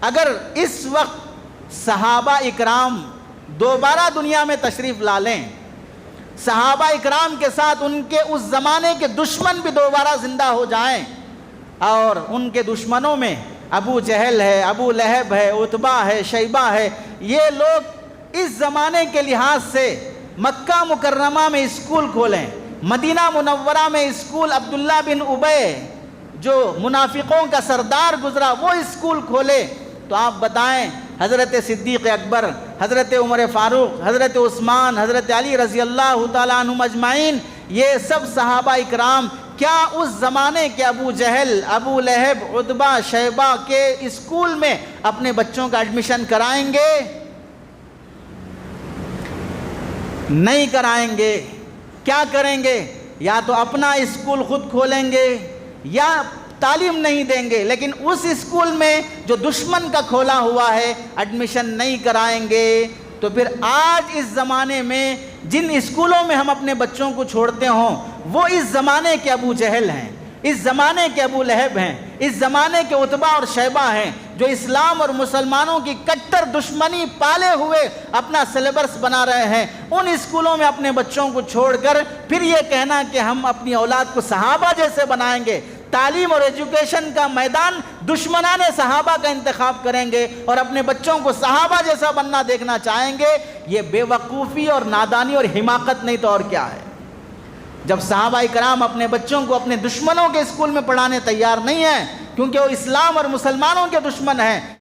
اگر اس وقت صحابہ اکرام دوبارہ دنیا میں تشریف لا لیں، صحابہ اکرام کے ساتھ ان کے اس زمانے کے دشمن بھی دوبارہ زندہ ہو جائیں، اور ان کے دشمنوں میں ابو جہل ہے، ابو لہب ہے، عتبہ ہے، شیبہ ہے، یہ لوگ اس زمانے کے لحاظ سے مکہ مکرمہ میں اسکول کھولیں، مدینہ منورہ میں اسکول عبداللہ بن ابی جو منافقوں کا سردار گزرا وہ اسکول کھولے، تو آپ بتائیں حضرت صدیق اکبر، حضرت عمر فاروق، حضرت عثمان، حضرت علی رضی اللہ تعالیٰ عنہم اجمعین، یہ سب صحابہ اکرام کیا اس زمانے کے ابو جہل، ابو لہب، عتبہ، شیبہ کے اسکول میں اپنے بچوں کا ایڈمیشن کرائیں گے؟ نہیں کرائیں گے۔ کیا کریں گے؟ یا تو اپنا اسکول خود کھولیں گے یا تعلیم نہیں دیں گے، لیکن اس اسکول میں جو دشمن کا کھولا ہوا ہے ایڈمیشن نہیں کرائیں گے۔ تو پھر آج اس زمانے میں جن اسکولوں میں ہم اپنے بچوں کو چھوڑتے ہوں وہ اس زمانے کے ابو جہل ہیں، اس زمانے کے ابو لہب ہیں، اس زمانے کے عتبہ اور شیبہ ہیں، جو اسلام اور مسلمانوں کی کٹر دشمنی پالے ہوئے اپنا سلیبس بنا رہے ہیں۔ ان اسکولوں میں اپنے بچوں کو چھوڑ کر پھر یہ کہنا کہ ہم اپنی اولاد کو صحابہ جیسے بنائیں گے، تعلیم اور ایجوکیشن کا میدان دشمنان صحابہ کا انتخاب کریں گے اور اپنے بچوں کو صحابہ جیسا بننا دیکھنا چاہیں گے، یہ بے وقوفی اور نادانی اور حماقت نہیں تو اور کیا ہے؟ جب صحابہ اکرام اپنے بچوں کو اپنے دشمنوں کے اسکول میں پڑھانے تیار نہیں ہیں کیونکہ وہ اسلام اور مسلمانوں کے دشمن ہیں،